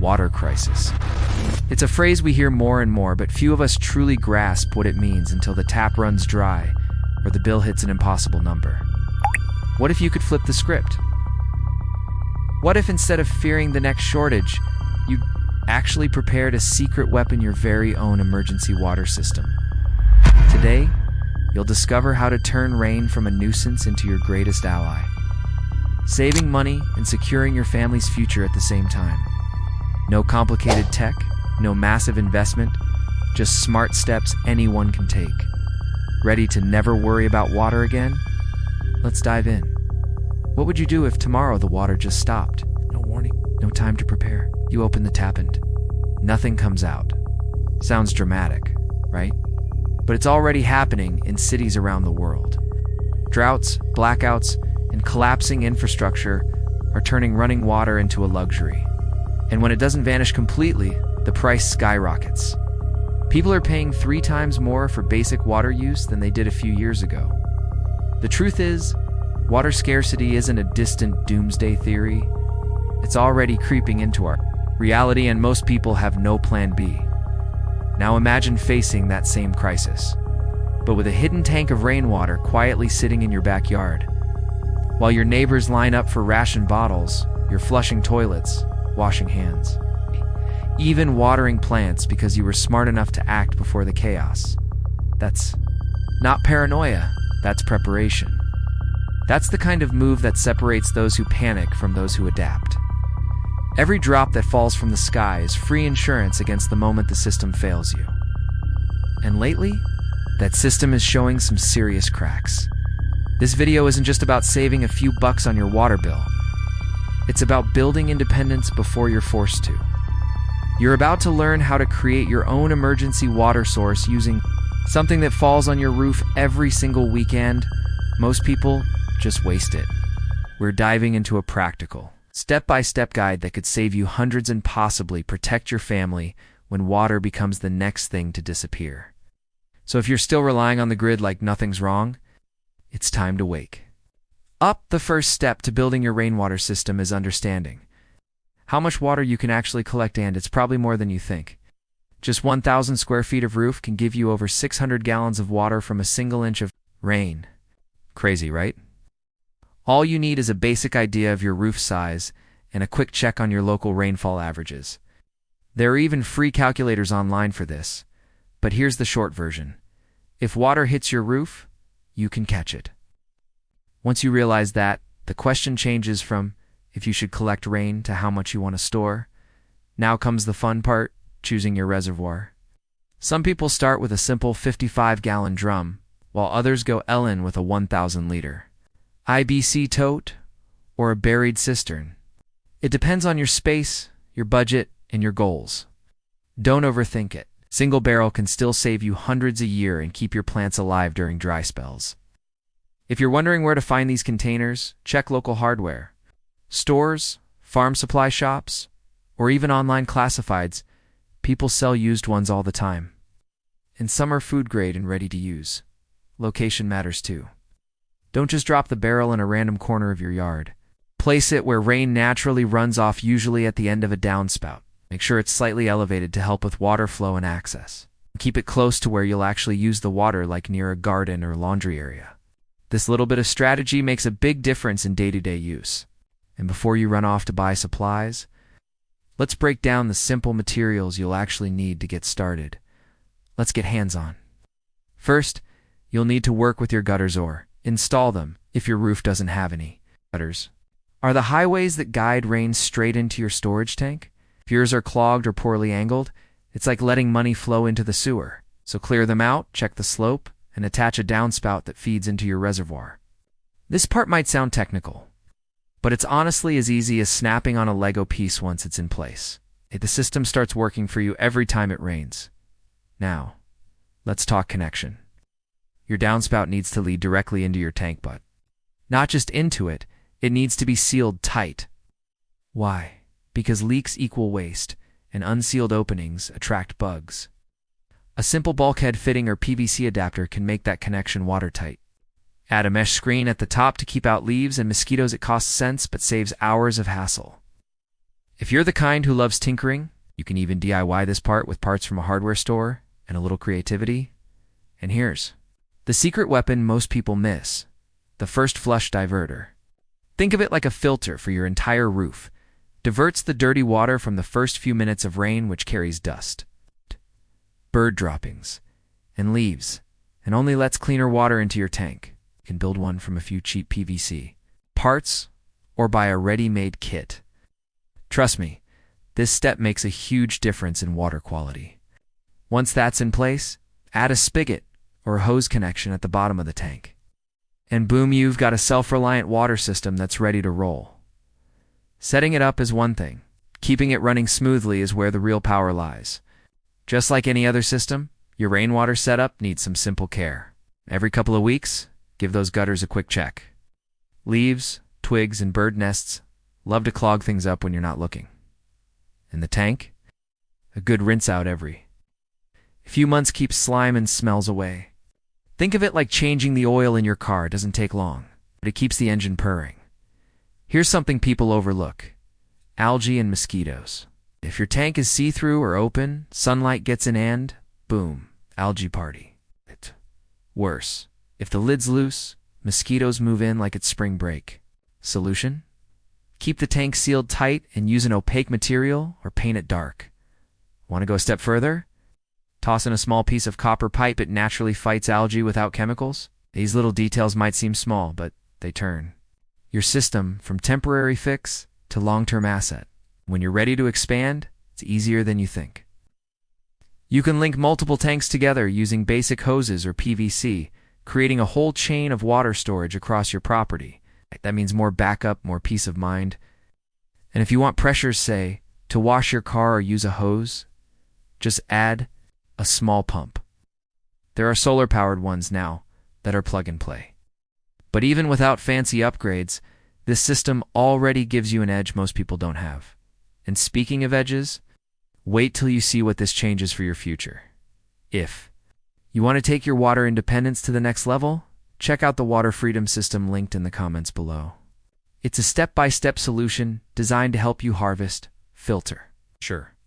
water crisis. It's a phrase we hear more and more, but few of us truly grasp what it means until the tap runs dry or the bill hits an impossible number. What if you could flip the script? What if instead of fearing the next shortage, you actually prepared a secret weapon, your very own emergency water system? Today, you'll discover how to turn rain from a nuisance into your greatest ally, saving money and securing your family's future at the same time. No complicated tech, no massive investment, just smart steps anyone can take. Ready to never worry about water again? Let's dive in. What would you do if tomorrow the water just stopped? No warning, no time to prepare. You open the tap and nothing comes out. Sounds dramatic, right? But it's already happening in cities around the world. Droughts, blackouts, and collapsing infrastructure are turning running water into a luxury. And when it doesn't vanish completely, the price skyrockets. People are paying 3 times more for basic water use than they did a few years ago. The truth is, water scarcity isn't a distant doomsday theory. It's already creeping into our reality, and most people have no plan B. Now imagine facing that same crisis, but with a hidden tank of rainwater quietly sitting in your backyard. While your neighbors line up for ration bottles, you're flushing toilets, washing hands, even watering plants because you were smart enough to act before the chaos. That's not paranoia, that's preparation. That's the kind of move that separates those who panic from those who adapt. Every drop that falls from the sky is free insurance against the moment the system fails you. And lately, that system is showing some serious cracks. This video isn't just about saving a few bucks on your water bill. It's about building independence before you're forced to. You're about to learn how to create your own emergency water source using something that falls on your roof every single weekend. Most people just waste it. We're diving into a practical, step-by-step guide that could save you hundreds and possibly protect your family when water becomes the next thing to disappear. So if you're still relying on the grid like nothing's wrong, it's time to wake up. The first step to building your rainwater system is understanding how much water you can actually collect, and it's probably more than you think. Just 1,000 square feet of roof can give you over 600 gallons of water from a single inch of rain. Crazy, right? All you need is a basic idea of your roof size and a quick check on your local rainfall averages. There are even free calculators online for this, but here's the short version. If water hits your roof, you can catch it. Once you realize that, the question changes from if you should collect rain to how much you want to store. Now comes the fun part, choosing your reservoir. Some people start with a simple 55-gallon drum, while others go all in with a 1,000-liter IBC tote or a buried cistern. It depends on your space, your budget, and your goals. Don't overthink it. Single barrel can still save you hundreds a year and keep your plants alive during dry spells. If you're wondering where to find these containers, check local hardware. Stores, farm supply shops, or even online classifieds, people sell used ones all the time. And some are food grade and ready to use. Location matters too. Don't just drop the barrel in a random corner of your yard. Place it where rain naturally runs off, usually at the end of a downspout. Make sure it's slightly elevated to help with water flow and access. Keep it close to where you'll actually use the water, like near a garden or laundry area. This little bit of strategy makes a big difference in day-to-day use. And before you run off to buy supplies, let's break down the simple materials you'll actually need to get started. Let's get hands-on. First, you'll need to work with your gutters or install them if your roof doesn't have any. Gutters are the highways that guide rain straight into your storage tank. If yours are clogged or poorly angled, it's like letting money flow into the sewer. So clear them out, check the slope, and attach a downspout that feeds into your reservoir. This part might sound technical, but it's honestly as easy as snapping on a Lego piece once it's in place. The system starts working for you every time it rains. Now, let's talk connection. Your downspout needs to lead directly into your tank, but not just into it, it needs to be sealed tight. Why? Because leaks equal waste, and unsealed openings attract bugs. A simple bulkhead fitting or PVC adapter can make that connection watertight. Add a mesh screen at the top to keep out leaves and mosquitoes. It costs cents but saves hours of hassle. If you're the kind who loves tinkering, you can even DIY this part with parts from a hardware store and a little creativity. And here's the secret weapon most people miss: the first flush diverter. Think of it like a filter for your entire roof. Diverts the dirty water from the first few minutes of rain, which carries dust, bird droppings, and leaves, and only lets cleaner water into your tank. You can build one from a few cheap PVC parts or buy a ready-made kit. Trust me, this step makes a huge difference in water quality. Once that's in place, add a spigot or a hose connection at the bottom of the tank. And boom, you've got a self-reliant water system that's ready to roll. Setting it up is one thing. Keeping it running smoothly is where the real power lies. Just like any other system, your rainwater setup needs some simple care. Every couple of weeks, give those gutters a quick check. Leaves, twigs, and bird nests love to clog things up when you're not looking. And the tank? A good rinse out every few months keeps slime and smells away. Think of it like changing the oil in your car. It doesn't take long, but it keeps the engine purring. Here's something people overlook: algae and mosquitoes. If your tank is see-through or open, sunlight gets in and, boom, algae party. Worse, if the lid's loose, mosquitoes move in like it's spring break. Solution? Keep the tank sealed tight and use an opaque material or paint it dark. Want to go a step further? Toss in a small piece of copper pipe. It naturally fights algae without chemicals. These little details might seem small, but they turn your system from temporary fix to long-term asset. When you're ready to expand, it's easier than you think. You can link multiple tanks together using basic hoses or PVC, creating a whole chain of water storage across your property. That means more backup, more peace of mind. And if you want pressures, say, to wash your car or use a hose, just add a small pump. There are solar-powered ones now that are plug-and-play. But even without fancy upgrades, this system already gives you an edge most people don't have. And speaking of edges, wait till you see what this changes for your future. If you want to take your water independence to the next level, check out the Water Freedom System linked in the comments below. It's a step-by-step solution designed to help you harvest, filter,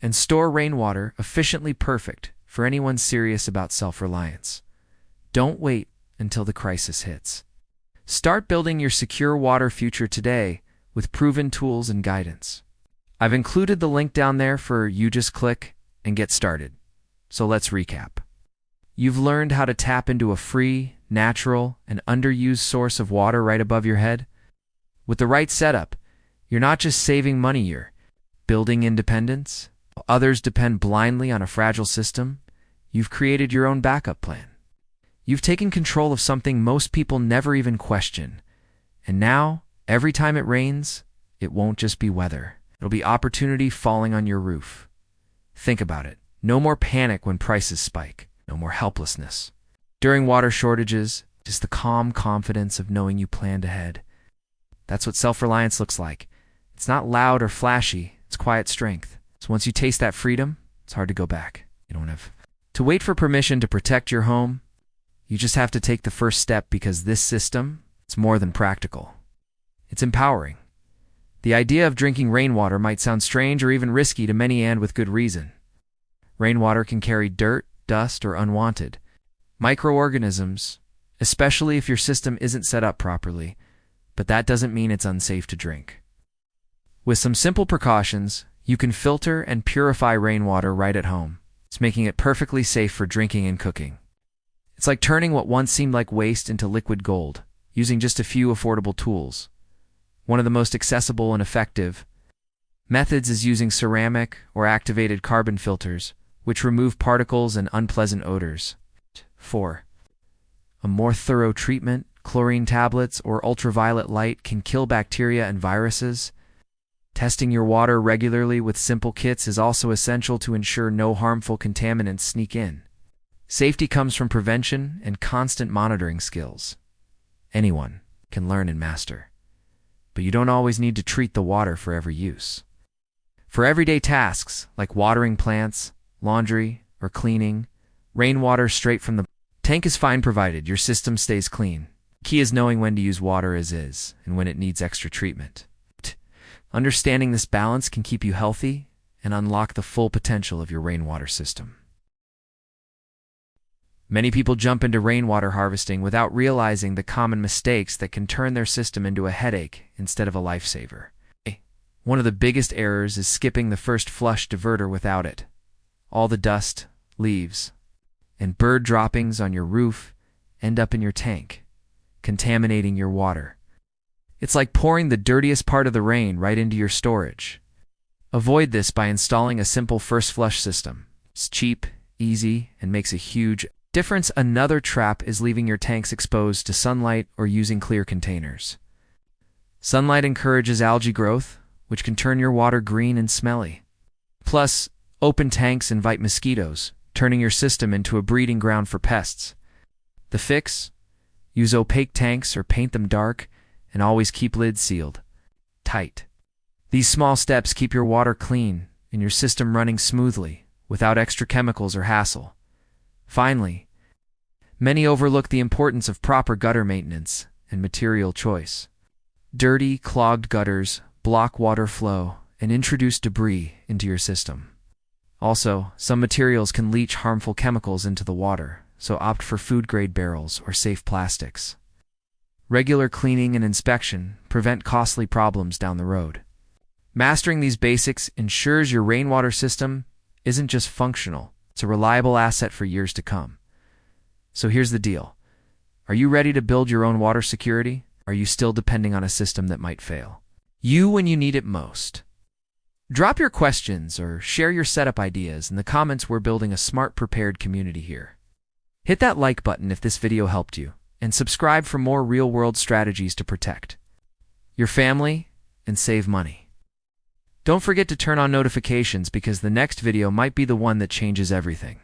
and store rainwater efficiently, perfect for anyone serious about self-reliance. Don't wait until the crisis hits. Start building your secure water future today with proven tools and guidance. I've included the link down there for you. Just click and get started. So let's recap. You've learned how to tap into a free, natural, and underused source of water right above your head. With the right setup, you're not just saving money, you're building independence. While others depend blindly on a fragile system, you've created your own backup plan. You've taken control of something most people never even question. And now, every time it rains, it won't just be weather. It'll be opportunity falling on your roof. Think about it. No more panic when prices spike. No more helplessness during water shortages. Just the calm confidence of knowing you planned ahead. That's what self-reliance looks like. It's not loud or flashy. It's quiet strength. So once you taste that freedom, it's hard to go back. You don't have to wait for permission to protect your home. You just have to take the first step, because this system, it's more than practical. It's empowering. The idea of drinking rainwater might sound strange or even risky to many, and with good reason. Rainwater can carry dirt, dust, or unwanted microorganisms, especially if your system isn't set up properly, but that doesn't mean it's unsafe to drink. With some simple precautions, you can filter and purify rainwater right at home. It's making it perfectly safe for drinking and cooking. It's like turning what once seemed like waste into liquid gold, using just a few affordable tools. One of the most accessible and effective methods is using ceramic or activated carbon filters, which remove particles and unpleasant odors. 4. A more thorough treatment, chlorine tablets or ultraviolet light can kill bacteria and viruses. Testing your water regularly with simple kits is also essential to ensure no harmful contaminants sneak in. Safety comes from prevention and constant monitoring skills. Anyone can learn and master. But you don't always need to treat the water for every use. For everyday tasks like watering plants, laundry, or cleaning, rainwater straight from the tank is fine, provided your system stays clean. Key is knowing when to use water as is and when it needs extra treatment. Understanding this balance can keep you healthy and unlock the full potential of your rainwater system. Many people jump into rainwater harvesting without realizing the common mistakes that can turn their system into a headache instead of a lifesaver. One of the biggest errors is skipping the first flush diverter without it. All the dust, leaves, and bird droppings on your roof end up in your tank, contaminating your water. It's like pouring the dirtiest part of the rain right into your storage. Avoid this by installing a simple first flush system. It's cheap, easy, and makes a huge difference. Another trap is leaving your tanks exposed to sunlight or using clear containers. Sunlight encourages algae growth, which can turn your water green and smelly. Plus, open tanks invite mosquitoes, turning your system into a breeding ground for pests. The fix? Use opaque tanks or paint them dark, and always keep lids sealed tight. These small steps keep your water clean and your system running smoothly, without extra chemicals or hassle. Finally, many overlook the importance of proper gutter maintenance and material choice. Dirty, clogged gutters block water flow and introduce debris into your system. Also, some materials can leach harmful chemicals into the water, so opt for food-grade barrels or safe plastics. Regular cleaning and inspection prevent costly problems down the road. Mastering these basics ensures your rainwater system isn't just functional, it's a reliable asset for years to come. So here's the deal. Are you ready to build your own water security? Or are you still depending on a system that might fail you when you need it most? Drop your questions or share your setup ideas in the comments. We're building a smart, prepared community here. Hit that like button if this video helped you, and subscribe for more real-world strategies to protect your family and save money. Don't forget to turn on notifications because the next video might be the one that changes everything.